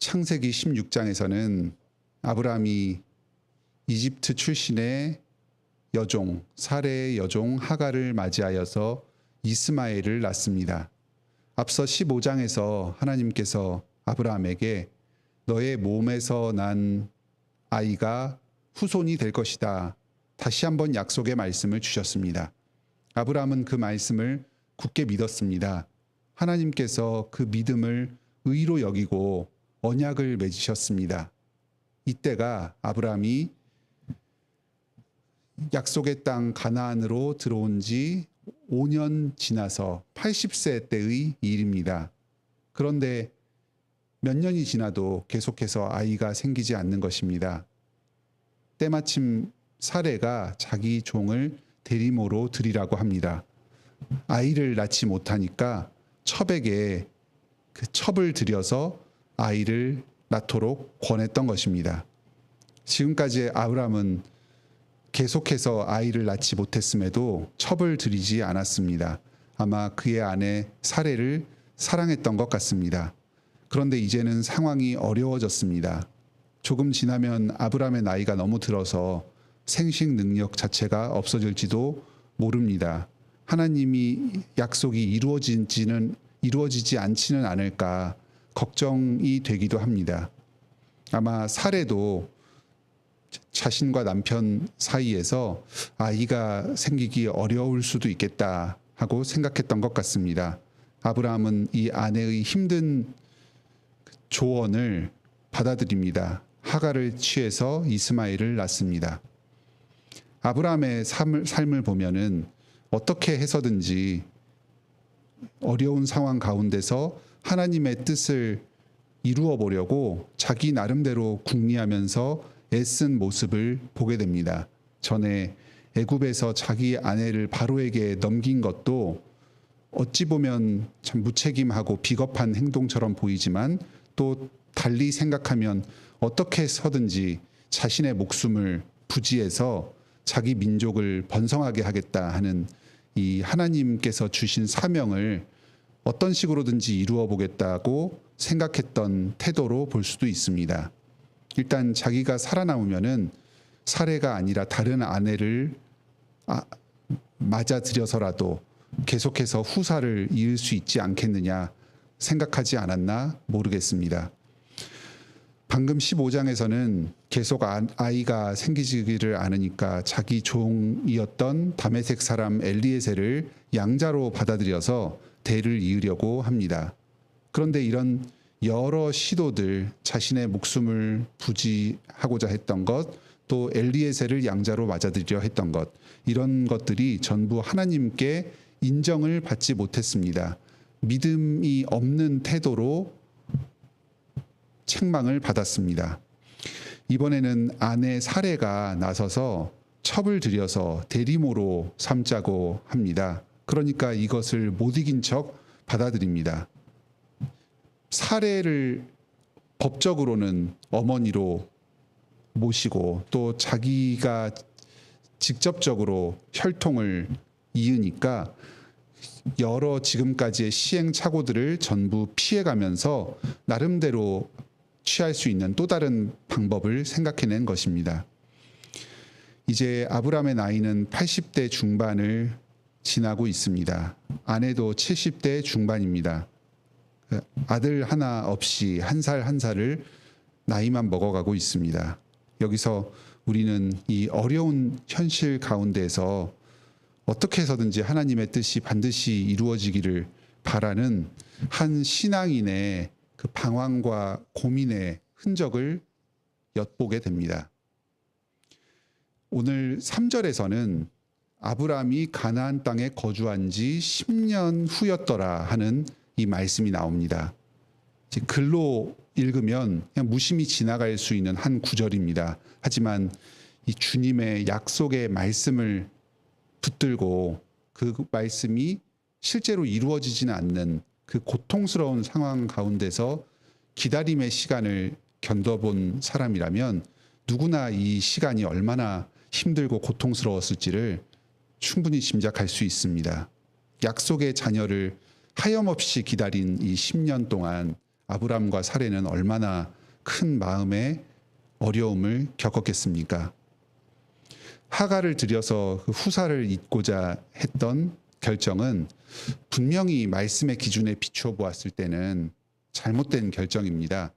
창세기 16장에서는 아브라함이 이집트 출신의 여종, 사레의 여종 하갈을 맞이하여서 이스마엘을 낳습니다. 앞서 15장에서 하나님께서 아브라함에게 너의 몸에서 난 아이가 후손이 될 것이다. 다시 한번 약속의 말씀을 주셨습니다. 아브라함은 그 말씀을 굳게 믿었습니다. 하나님께서 그 믿음을 의로 여기고 언약을 맺으셨습니다. 이때가 아브라함이 약속의 땅 가나안으로 들어온 지 5년 지나서 80세 때의 일입니다. 그런데 몇 년이 지나도 계속해서 아이가 생기지 않는 것입니다. 때마침 사레가 자기 종을 대리모로 드리라고 합니다. 아이를 낳지 못하니까 첩에게 그 첩을 들여서 아이를 낳도록 권했던 것입니다. 지금까지 아브라함은 계속해서 아이를 낳지 못했음에도 첩을 들이지 않았습니다. 아마 그의 아내 사레를 사랑했던 것 같습니다. 그런데 이제는 상황이 어려워졌습니다. 조금 지나면 아브라함의 나이가 너무 들어서 생식 능력 자체가 없어질지도 모릅니다. 하나님이 약속이 이루어지지 않지는 않을까 걱정이 되기도 합니다. 아마 사레도 자신과 남편 사이에서 아이가 생기기 어려울 수도 있겠다 하고 생각했던 것 같습니다. 아브라함은 이 아내의 힘든 조언을 받아들입니다. 하갈을 취해서 이스마엘을 낳습니다. 아브라함의 삶을 보면은 어떻게 해서든지 어려운 상황 가운데서 하나님의 뜻을 이루어 보려고 자기 나름대로 궁리하면서 애쓴 모습을 보게 됩니다. 전에 애굽에서 자기 아내를 바로에게 넘긴 것도 어찌 보면 참 무책임하고 비겁한 행동처럼 보이지만 또 달리 생각하면 어떻게 해서든지 자신의 목숨을 부지해서 자기 민족을 번성하게 하겠다 하는 이 하나님께서 주신 사명을 어떤 식으로든지 이루어 보겠다고 생각했던 태도로 볼 수도 있습니다. 일단 자기가 살아남으면은 사례가 아니라 다른 아내를 맞아들여서라도 계속해서 후사를 이을 수 있지 않겠느냐 생각하지 않았나 모르겠습니다. 방금 15장에서는 계속 아이가 생기지를 않으니까 자기 종이었던 다메섹 사람 엘리에셀을 양자로 받아들여서 대를 이으려고 합니다. 그런데 이런 여러 시도들, 자신의 목숨을 부지하고자 했던 것, 또 엘리에셀을 양자로 맞아들이려 했던 것, 이런 것들이 전부 하나님께 인정을 받지 못했습니다. 믿음이 없는 태도로 책망을 받았습니다. 이번에는 아내 사레가 나서서 첩을 들여서 대리모로 삼자고 합니다. 그러니까 이것을 못 이긴 척 받아들입니다. 사레를 법적으로는 어머니로 모시고 또 자기가 직접적으로 혈통을 이으니까 여러 지금까지의 시행착오들을 전부 피해가면서 나름대로 취할 수 있는 또 다른 방법을 생각해낸 것입니다. 이제 아브라함의 나이는 80대 중반을 지나고 있습니다. 아내도 70대 중반입니다. 아들 하나 없이 한 살 한 살을 나이만 먹어가고 있습니다. 여기서 우리는 이 어려운 현실 가운데서 어떻게 해서든지 하나님의 뜻이 반드시 이루어지기를 바라는 한 신앙인의 그 방황과 고민의 흔적을 엿보게 됩니다. 오늘 3절에서는 아브라함이 가나안 땅에 거주한 지 10년 후였더라 하는 이 말씀이 나옵니다. 글로 읽으면 그냥 무심히 지나갈 수 있는 한 구절입니다. 하지만 이 주님의 약속의 말씀을 붙들고 그 말씀이 실제로 이루어지지는 않는 그 고통스러운 상황 가운데서 기다림의 시간을 견뎌본 사람이라면 누구나 이 시간이 얼마나 힘들고 고통스러웠을지를 충분히 짐작할 수 있습니다. 약속의 자녀를 하염없이 기다린 이 10년 동안 아브람과 사레는 얼마나 큰 마음의 어려움을 겪었겠습니까? 하갈을 들여서 그 후사를 잇고자 했던 결정은 분명히 말씀의 기준에 비추어 보았을 때는 잘못된 결정입니다.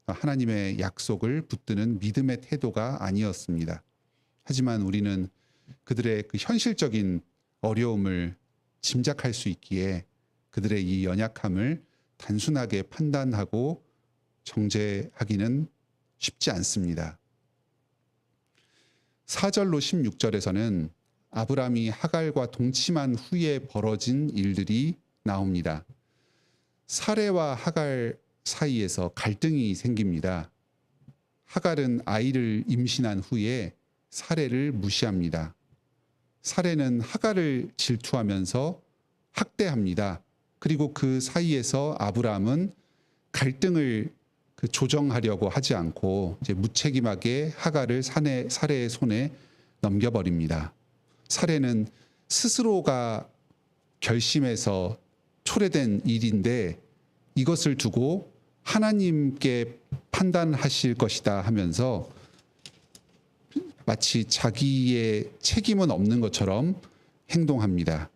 하나님의 약속을 붙드는 믿음의 태도가 아니었습니다. 하지만 우리는 그들의 그 현실적인 어려움을 짐작할 수 있기에 그들의 이 연약함을 단순하게 판단하고 정죄하기는 쉽지 않습니다. 4절로 16절에서는 아브람이 하갈과 동침한 후에 벌어진 일들이 나옵니다. 사레와 하갈 사이에서 갈등이 생깁니다. 하갈은 아이를 임신한 후에 사레를 무시합니다. 사레는 하갈을 질투하면서 학대합니다. 그리고 그 사이에서 아브람은 갈등을 조정하려고 하지 않고 이제 무책임하게 하갈을 사레의 손에 넘겨버립니다. 사레는 스스로가 결심해서 초래된 일인데 이것을 두고 하나님께 판단하실 것이다 하면서 마치 자기의 책임은 없는 것처럼 행동합니다.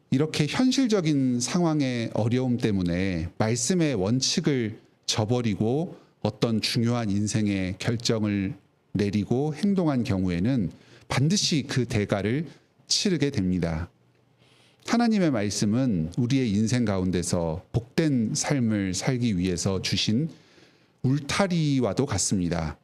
이렇게 현실적인 상황의 어려움 때문에 말씀의 원칙을 저버리고 어떤 중요한 인생의 결정을 내리고 행동한 경우에는 반드시 그 대가를 치르게 됩니다. 하나님의 말씀은 우리의 인생 가운데서 복된 삶을 살기 위해서 주신 울타리와도 같습니다.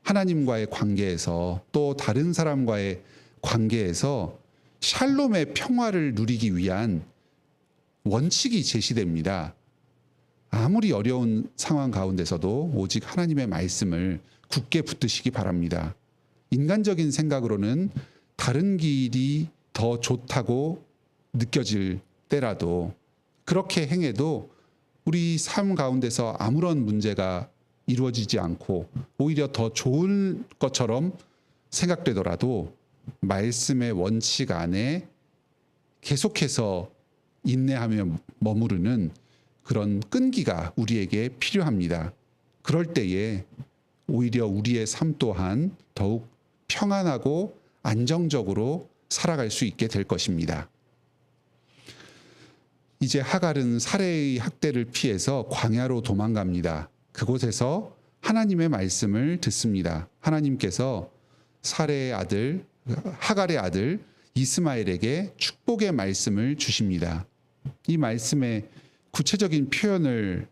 하나님과의 관계에서 또 다른 사람과의 관계에서 샬롬의 평화를 누리기 위한 원칙이 제시됩니다. 아무리 어려운 상황 가운데서도 오직 하나님의 말씀을 굳게 붙드시기 바랍니다. 인간적인 생각으로는 다른 길이 더 좋다고 느껴질 때라도 그렇게 행해도 우리 삶 가운데서 아무런 문제가 이루어지지 않고 오히려 더 좋은 것처럼 생각되더라도 말씀의 원칙 안에 계속해서 인내하며 머무르는 그런 끈기가 우리에게 필요합니다. 그럴 때에 오히려 우리의 삶 또한 더욱 평안하고 안정적으로 살아갈 수 있게 될 것입니다. 이제 하갈은 사레의 학대를 피해서 광야로 도망갑니다. 그곳에서 하나님의 말씀을 듣습니다. 하나님께서 사레의 아들, 하갈의 아들 이스마엘에게 축복의 말씀을 주십니다. 이 말씀의 구체적인 표현을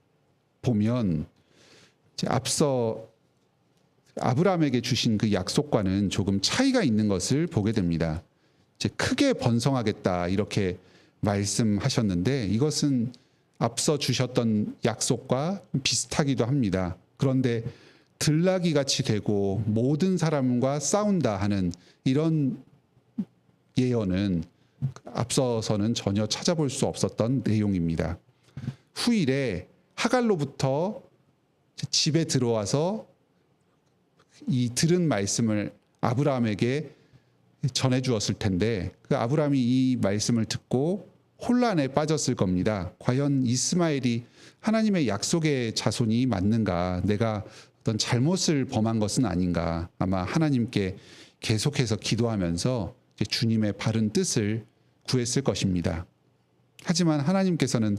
보면 앞서 아브라함에게 주신 그 약속과는 조금 차이가 있는 것을 보게 됩니다. 이제 크게 번성하겠다 이렇게 말씀하셨는데 이것은 앞서 주셨던 약속과 비슷하기도 합니다. 그런데 들나귀 같이 되고 모든 사람과 싸운다 하는 이런 예언은 앞서서는 전혀 찾아볼 수 없었던 내용입니다. 후일에 하갈로부터 집에 들어와서 이 들은 말씀을 아브라함에게 전해 주었을 텐데 그 아브라함이 이 말씀을 듣고 혼란에 빠졌을 겁니다. 과연 이스마엘이 하나님의 약속의 자손이 맞는가? 내가 어떤 잘못을 범한 것은 아닌가? 아마 하나님께 계속해서 기도하면서 주님의 바른 뜻을 구했을 것입니다. 하지만 하나님께서는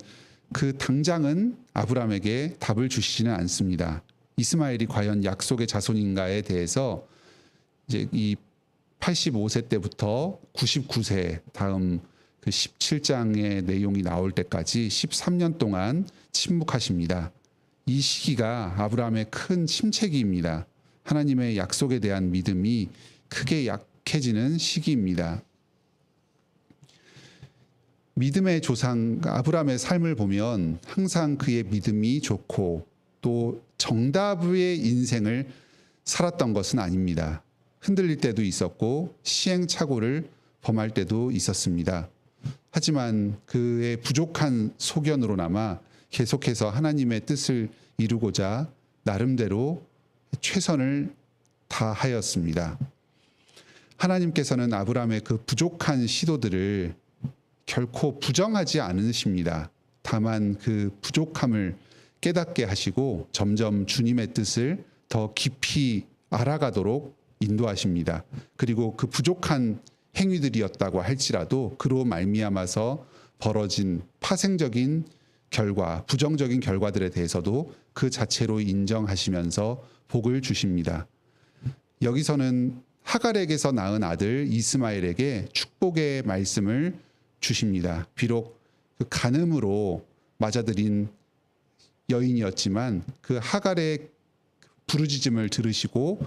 그 당장은 아브라함에게 답을 주시지는 않습니다. 이스마엘이 과연 약속의 자손인가에 대해서 이제 이 85세 때부터 99세 다음 그 17장의 내용이 나올 때까지 13년 동안 침묵하십니다. 이 시기가 아브라함의 큰 침체기입니다. 하나님의 약속에 대한 믿음이 크게 약해지는 시기입니다. 믿음의 조상 아브라함의 삶을 보면 항상 그의 믿음이 좋고 또 정답의 인생을 살았던 것은 아닙니다. 흔들릴 때도 있었고 시행착오를 범할 때도 있었습니다. 하지만 그의 부족한 소견으로나마 계속해서 하나님의 뜻을 이루고자 나름대로 최선을 다하였습니다. 하나님께서는 아브라함의 그 부족한 시도들을 결코 부정하지 않으십니다. 다만 그 부족함을 깨닫게 하시고 점점 주님의 뜻을 더 깊이 알아가도록 인도하십니다. 그리고 그 부족한 행위들이었다고 할지라도 그로 말미암아서 벌어진 파생적인 결과, 부정적인 결과들에 대해서도 그 자체로 인정하시면서 복을 주십니다. 여기서는 하갈에게서 낳은 아들 이스마엘에게 축복의 말씀을 주십니다. 비록 그 간음으로 맞아들인 여인이었지만 그 하갈의 부르짖음을 들으시고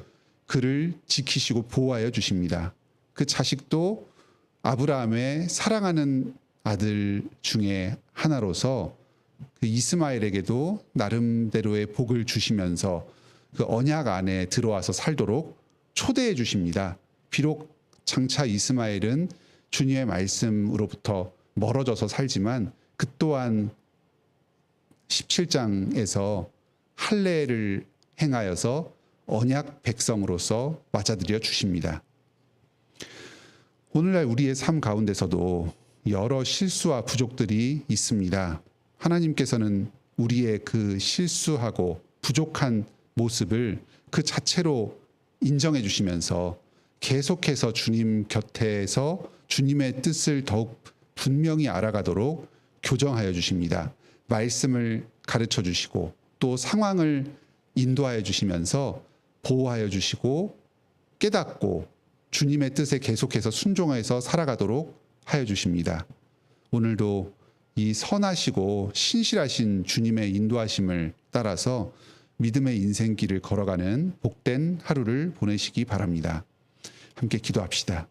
그를 지키시고 보호하여 주십니다. 그 자식도 아브라함의 사랑하는 아들 중에 하나로서 그 이스마엘에게도 나름대로의 복을 주시면서 그 언약 안에 들어와서 살도록 초대해 주십니다. 비록 장차 이스마엘은 주님의 말씀으로부터 멀어져서 살지만 그 또한 17장에서 할례를 행하여서 언약 백성으로서 맞아들여 주십니다. 오늘날 우리의 삶 가운데서도 여러 실수와 부족들이 있습니다. 하나님께서는 우리의 그 실수하고 부족한 모습을 그 자체로 인정해 주시면서 계속해서 주님 곁에서 주님의 뜻을 더욱 분명히 알아가도록 교정하여 주십니다. 말씀을 가르쳐 주시고 또 상황을 인도하여 주시면서 보호하여 주시고 깨닫고 주님의 뜻에 계속해서 순종해서 살아가도록 하여 주십니다. 오늘도 이 선하시고 신실하신 주님의 인도하심을 따라서 믿음의 인생길을 걸어가는 복된 하루를 보내시기 바랍니다. 함께 기도합시다.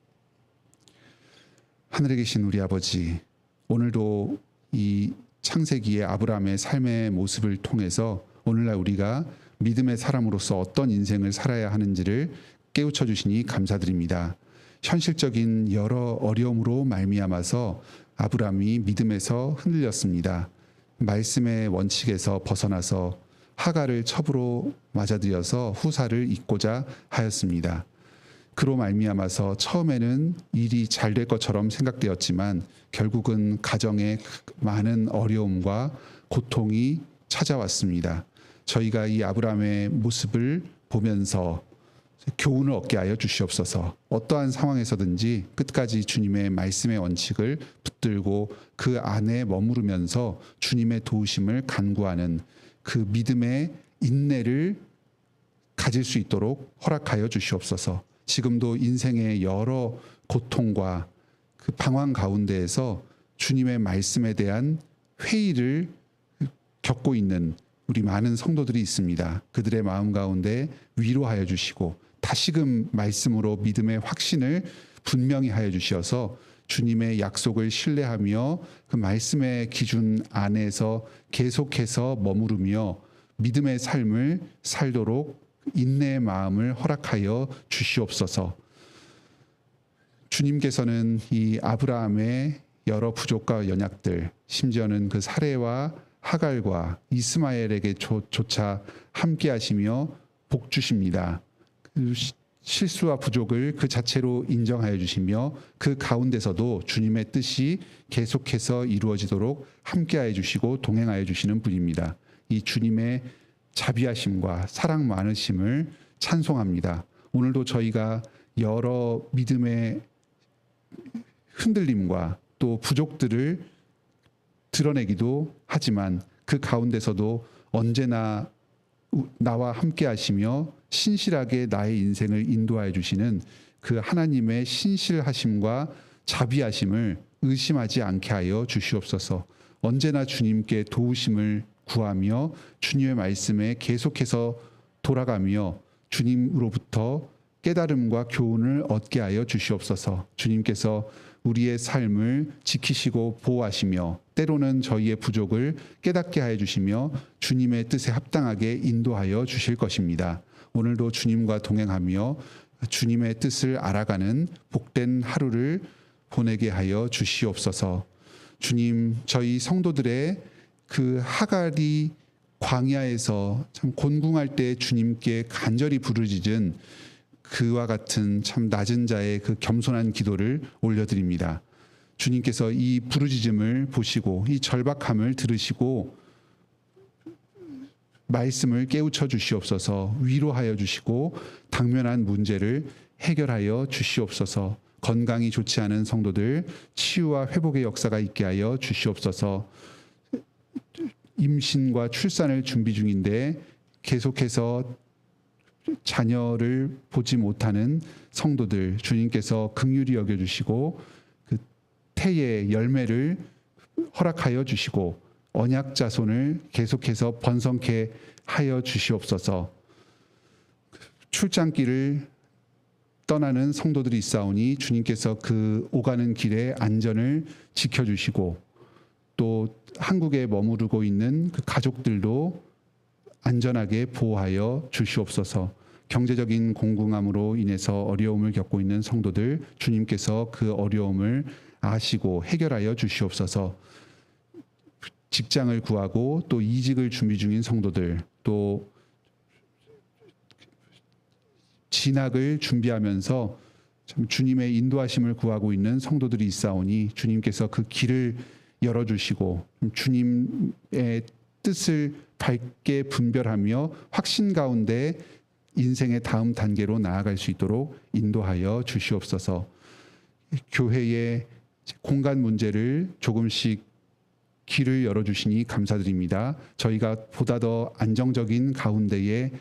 하늘에 계신 우리 아버지, 오늘도 이 창세기의 아브라함의 삶의 모습을 통해서 오늘날 우리가 믿음의 사람으로서 어떤 인생을 살아야 하는지를 깨우쳐 주시니 감사드립니다. 현실적인 여러 어려움으로 말미암아서 아브라함이 믿음에서 흔들렸습니다. 말씀의 원칙에서 벗어나서 하갈을 첩으로 맞아들여서 후사를 잇고자 하였습니다. 그로 말미암아서 처음에는 일이 잘 될 것처럼 생각되었지만 결국은 가정에 많은 어려움과 고통이 찾아왔습니다. 저희가 이 아브라함의 모습을 보면서 교훈을 얻게 하여 주시옵소서. 어떠한 상황에서든지 끝까지 주님의 말씀의 원칙을 붙들고 그 안에 머무르면서 주님의 도우심을 간구하는 그 믿음의 인내를 가질 수 있도록 허락하여 주시옵소서. 지금도 인생의 여러 고통과 그 방황 가운데에서 주님의 말씀에 대한 회의를 겪고 있는 우리 많은 성도들이 있습니다. 그들의 마음 가운데 위로하여 주시고 다시금 말씀으로 믿음의 확신을 분명히 하여 주셔서 주님의 약속을 신뢰하며 그 말씀의 기준 안에서 계속해서 머무르며 믿음의 삶을 살도록 인내의 마음을 허락하여 주시옵소서. 주님께서는 이 아브라함의 여러 부족과 연약들, 심지어는 그 사레와 하갈과 이스마엘에게조차 함께하시며 복 주십니다. 그 실수와 부족을 그 자체로 인정하여 주시며 그 가운데서도 주님의 뜻이 계속해서 이루어지도록 함께하여 주시고 동행하여 주시는 분입니다. 이 주님의 자비하심과 사랑 많으심을 찬송합니다. 오늘도 저희가 여러 믿음의 흔들림과 또 부족들을 드러내기도 하지만 그 가운데서도 언제나 나와 함께 하시며 신실하게 나의 인생을 인도하여 주시는 그 하나님의 신실하심과 자비하심을 의심하지 않게 하여 주시옵소서. 언제나 주님께 도우심을 구하며 주님의 말씀에 계속해서 돌아가며 주님으로부터 깨달음과 교훈을 얻게 하여 주시옵소서. 주님께서 우리의 삶을 지키시고 보호하시며 때로는 저희의 부족을 깨닫게 하여 주시며 주님의 뜻에 합당하게 인도하여 주실 것입니다. 오늘도 주님과 동행하며 주님의 뜻을 알아가는 복된 하루를 보내게 하여 주시옵소서. 주님, 저희 성도들의 그 하갈이 광야에서 참 곤궁할 때 주님께 간절히 부르짖은 그와 같은 참 낮은 자의 그 겸손한 기도를 올려드립니다. 주님께서 이 부르짖음을 보시고 이 절박함을 들으시고 말씀을 깨우쳐 주시옵소서. 위로하여 주시고 당면한 문제를 해결하여 주시옵소서. 건강이 좋지 않은 성도들 치유와 회복의 역사가 있게 하여 주시옵소서. 임신과 출산을 준비 중인데 계속해서 자녀를 보지 못하는 성도들 주님께서 긍휼히 여겨주시고 그 태의 열매를 허락하여 주시고 언약 자손을 계속해서 번성케 하여 주시옵소서. 출장길을 떠나는 성도들이 있사오니 주님께서 그 오가는 길에 안전을 지켜주시고 또 한국에 머무르고 있는 그 가족들도 안전하게 보호하여 주시옵소서. 경제적인 공공함으로 인해서 어려움을 겪고 있는 성도들 주님께서 그 어려움을 아시고 해결하여 주시옵소서. 직장을 구하고 또 이직을 준비 중인 성도들 또 진학을 준비하면서 참 주님의 인도하심을 구하고 있는 성도들이 있사오니 주님께서 그 길을 열어주시고 주님의 뜻을 밝게 분별하며 확신 가운데 인생의 다음 단계로 나아갈 수 있도록 인도하여 주시옵소서. 교회의 공간 문제를 조금씩 길을 열어주시니 감사드립니다. 저희가 보다 더 안정적인 가운데에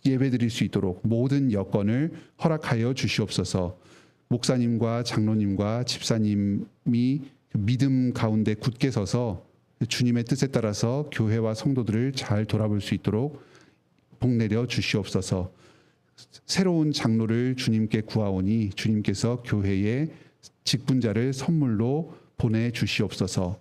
예배드릴 수 있도록 모든 여건을 허락하여 주시옵소서. 목사님과 장로님과 집사님이 믿음 가운데 굳게 서서 주님의 뜻에 따라서 교회와 성도들을 잘 돌아볼 수 있도록 복 내려 주시옵소서. 새로운 장로를 주님께 구하오니 주님께서 교회에 직분자를 선물로 보내주시옵소서.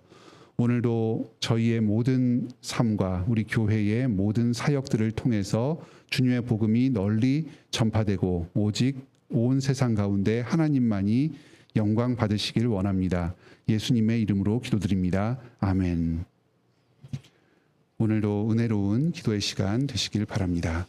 오늘도 저희의 모든 삶과 우리 교회의 모든 사역들을 통해서 주님의 복음이 널리 전파되고 오직 온 세상 가운데 하나님만이 영광 받으시길 원합니다. 예수님의 이름으로 기도드립니다. 아멘. 오늘도 은혜로운 기도의 시간 되시길 바랍니다.